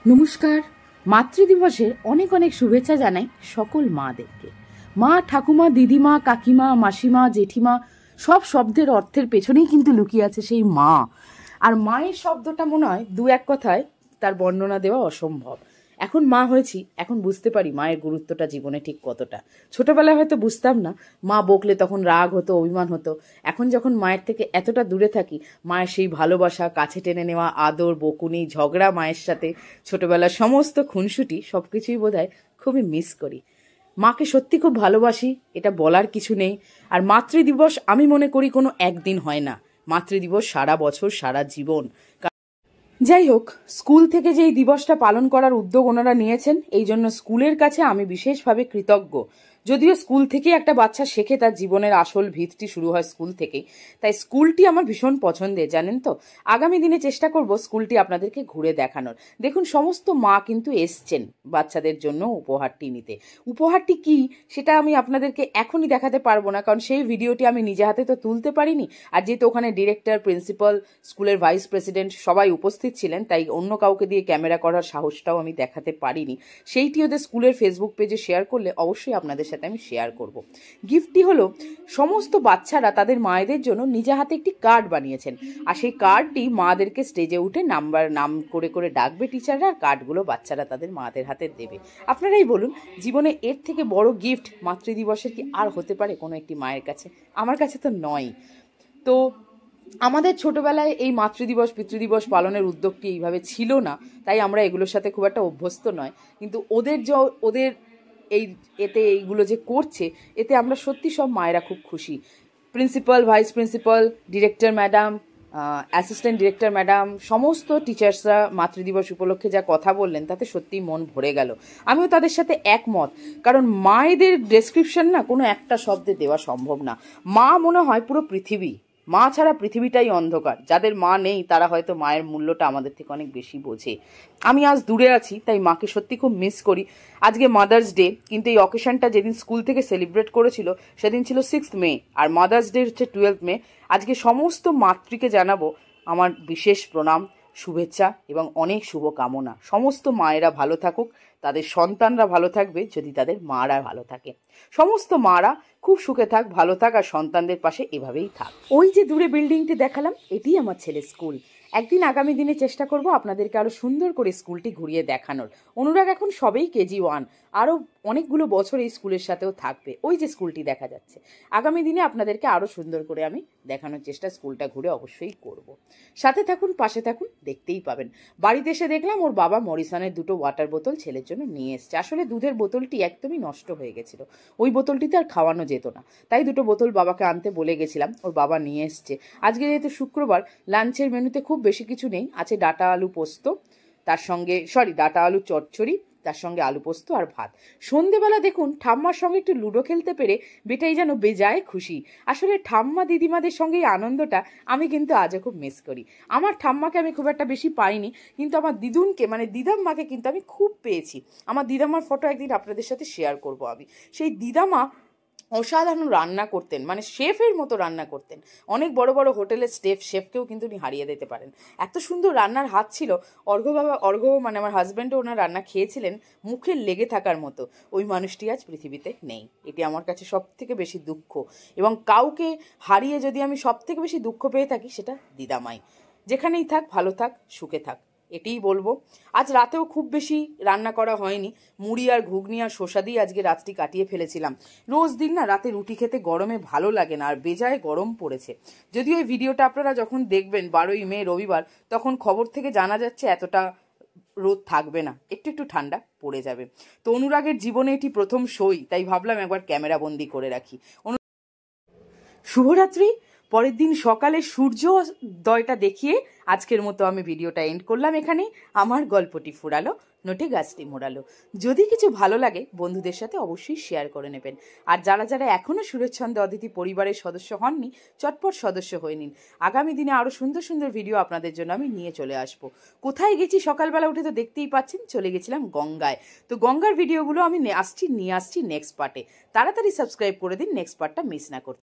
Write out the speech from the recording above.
নমস্কার। মাতৃদিবসের অনেক অনেক শুভেচ্ছা জানাই সকল মাদেরকে। মা, ঠাকুমা, দিদিমা, কাকিমা, মাসিমা, জেঠিমা সব শব্দের অর্থের পেছনেই কিন্তু লুকিয়ে আছে সেই মা। আর মায়ের শব্দটা মনে হয় দু এক কথায় তার বর্ণনা দেওয়া অসম্ভব। এখন মা হয়েছি, এখন বুঝতে পারি মায়ের গুরুত্বটা জীবনে ঠিক কতটা। ছোটবেলায় হয়তো বুঝতাম না, মা বকলে তখন রাগ হতো, অভিমান হতো। এখন যখন মায়ের থেকে এতটা দূরে থাকি, মায়ের সেই ভালোবাসা, কাছে টেনে নেওয়া, আদর, বকুনি, ঝগড়া, মায়ের সাথে ছোটবেলার সমস্ত খুনসুটি সবকিছুই বোধহয় খুবই মিস করি। মাকে সত্যি খুব ভালোবাসি, এটা বলার কিছু নেই। আর মাতৃদিবস আমি মনে করি কোনো একদিন হয় না, মাতৃদিবস সারা বছর, সারা জীবন। যাই হোক, স্কুল থেকে যে এই দিবসটা পালন করার উদ্যোগ ওনারা নিয়েছেন, এই জন্য স্কুলের কাছে আমি বিশেষভাবে কৃতজ্ঞ। যদিও স্কুল থেকেই একটা বাচ্চা শেখে, তার জীবনের আসল ভিতটি শুরু হয় স্কুল থেকেই, তাই স্কুলটি আমার ভীষণ পছন্দের, জানেন তো। আগামী দিনে চেষ্টা করব স্কুলটি আপনাদেরকে ঘুরে দেখানোর। দেখুন, সমস্ত মা কিন্তু এসছেন বাচ্চাদের জন্য উপহারটি নিতে। উপহারটি কি সেটা আমি আপনাদেরকে এখনই দেখাতে পারবো না, কারণ সেই ভিডিওটি আমি নিজে হাতে তো তুলতে পারিনি। আর যেহেতু ওখানে ডিরেক্টর, প্রিন্সিপাল, স্কুলের ভাইস প্রেসিডেন্ট সবাই উপস্থিত ছিলেন, তাই অন্য কাউকে দিয়ে ক্যামেরা করার সাহসটাও আমি দেখাতে পারিনি। সেইটি ওদের স্কুলের ফেসবুক পেজে শেয়ার করলে অবশ্যই আপনাদের সাথে আমি শেয়ার করব। গিফটটি হলো, সমস্ত বাচ্চারা তাদের মায়েদের জন্য নিজে হাতে একটি কার্ড বানিয়েছেন। আর সেই কার্ডটি মাদেরকে স্টেজে উঠে নাম করে করে ডাকবে টিচাররা, আর কার্ডগুলো বাচ্চারা তাদের মাদের হাতে দেবে। আপনারাই বলুন, জীবনে এর থেকে বড় গিফট মাতৃদিবসের কি আর হতে পারে কোনো একটি মায়ের কাছে? আমার কাছে তো নয়। তো আমাদের ছোটবেলায় এই মাতৃদিবস, পিতৃদিবস পালনের উদ্যোগটি এইভাবে ছিল না, তাই আমরা এগুলোর সাথে খুব একটা অভ্যস্ত নয়। কিন্তু ওদের এইগুলো যে করছে, এতে আমরা সত্যি সব মায়েরা খুব খুশি। Principal, vice principal, director madam, assistant director madam, সমস্ত টিচার্সরা মাতৃদিবস উপলক্ষে যা কথা বললেন, তাতে সত্যিই মন ভরে গেল। আমিও তাদের সাথে একমত, কারণ মায়েদের ডেসক্রিপশন না কোনো একটা শব্দে দেওয়া সম্ভব না। মা মনে হয় পুরো পৃথিবী। মা ছাড়া পৃথিবীটাই অন্ধকার। যাদের মা নেই তারা হয়তো মায়ের মূল্যটা আমাদের থেকে অনেক বেশি বোঝে। আমি আজ দূরে আছি, তাই মাকে সত্যি খুব মিস করি। আজকে মাদার্স ডে, কিন্তু এই অকেশনটা যেদিন স্কুল থেকে সেলিব্রেট করেছিল সেদিন ছিল 6 মে, আর মাদার্স ডে হচ্ছে 12 মে। আজকে সমস্ত মাতৃকে জানাবো আমার বিশেষ প্রণাম, শুভেচ্ছা এবং অনেক শুভকামনা। সমস্ত মায়েরা ভালো থাকুক, তাদের সন্তানরা ভালো থাকবে যদি তাদের মারা ভালো থাকে। সমস্ত মারা খুব সুখে থাক, ভালো থাক, আর সন্তানদের পাশে এভাবেই থাক। ওই যে দূরে বিল্ডিংটি দেখালাম, এটিই আমার ছেলের স্কুল। একদিন আগামী দিনে চেষ্টা করব আপনাদেরকে আরো সুন্দর করে স্কুলটি ঘুরিয়ে দেখানোর। অনুরাগ এখন সবেই কেজি 1, আরও অনেকগুলো বছর এই স্কুলের সাথেও থাকবে। ওই যে স্কুলটি দেখা যাচ্ছে, আগামী দিনে আপনাদেরকে আরো সুন্দর করে আমি দেখানোর চেষ্টা স্কুলটা ঘুরে অবশ্যই করব। সাথে থাকুন, পাশে থাকুন, দেখতেই পাবেন। বাড়িতে এসে দেখলাম ওর বাবা মরিসনের 2টো ওয়াটার বোতল ছেলের জন্য নিয়ে এসছে। আসলে দুধের বোতলটি একদমই নষ্ট হয়ে গেছিল, ওই বোতলটিতে আর খাওয়ানো যেত না, তাই 2টো বোতল বাবাকে আনতে বলে গেছিলাম, ওর বাবা নিয়ে এসছে। আজকে যেহেতু শুক্রবার, লাঞ্চের মেনুতে খুব বেশি কিছু নেই, আছে ডাটা আলু পোস্ত, তার সঙ্গে ডাটা আলু চচ্চড়ি, তার সঙ্গে আলু পোস্ত আর ভাত। সন্ধেবেলা দেখুন, ঠাম্মার সঙ্গে একটু লুডো খেলতে পেরে বেটাই যেন বেজায় খুশি। আসলে ঠাম্মা দিদিমাদের সঙ্গে এই আনন্দটা আমি কিন্তু আজও খুব মিস করি। আমার ঠাম্মাকে আমি খুব একটা বেশি পাইনি, কিন্তু আমার দিদুনকে মানে দিদাম্মাকে কিন্তু আমি খুব পেয়েছি। আমার দিদাম্মার ফটো একদিন আপনাদের সাথে শেয়ার করব আমি। সেই দিদামা অসাধারণ রান্না করতেন, মানে শেফের মতো রান্না করতেন। অনেক বড় বড় হোটেলের শেফকেও কিন্তু উনি হারিয়ে দিতে পারেন, এত সুন্দর রান্নার হাত ছিল। অর্ঘ্য মানে আমার হাজব্যান্ডও ওনার রান্না খেয়েছিলেন, মুখে লেগে থাকার মতো। ওই মানুষটি আজ পৃথিবীতে নেই, এটি আমার কাছে সব থেকে বেশি দুঃখ। এবং কাউকে হারিয়ে যদি আমি সব থেকে বেশি দুঃখ পেয়ে থাকি, সেটা দিদামাই। যেখানেই থাক, ভালো থাক, সুখে থাক, এটাই বলবো। আজ রাতেও খুব বেশি রান্না করা হয়নি, মুড়ি আর ঘুগনি আর শসা দিয়ে আজকে রাতটি কাটিয়ে ফেলেছিলাম। রোজ দিন না রাতে রুটি খেতে গরমে ভালো লাগে না, আর বেজায় গরম পড়েছে। যদিও এই ভিডিওটা আপনারা যখন দেখবেন 12ই মে রবিবার, তখন খবর থেকে জানা যাচ্ছে এতটা রোদ থাকবে না, একটু একটু ঠান্ডা পড়ে যাবে। তো অনুরাগের জীবনে এটি প্রথম শোই, তাই ভাবলাম একবার ক্যামেরা বন্দি করে রাখি। শুভরাত্রি। পরের দিন সকালে সূর্যোদয়টা দেখিয়ে আজকের মতো আমি ভিডিওটা এন্ড করলাম এখানেই। আমার গল্পটি ফুরালো, নোটে গাছটি মোড়ালো। যদি কিছু ভালো লাগে বন্ধুদের সাথে অবশ্যই শেয়ার করে নেবেন। আর যারা যারা এখনও সুরেশচন্দ্র অদিতি পরিবারের সদস্য হননি, চটপট সদস্য হয়ে নিন। আগামী দিনে আরও সুন্দর সুন্দর ভিডিও আপনাদের জন্য আমি নিয়ে চলে আসব। কোথায় গেছি সকালবেলা উঠে তো দেখতেই পাচ্ছেন, চলে গেছিলাম গঙ্গায়। তো গঙ্গার ভিডিওগুলো আমি নিয়ে আসছি নেক্সট পার্টে। তাড়াতাড়ি সাবস্ক্রাইব করে দিন, নেক্সট পার্টটা মিস না করতে।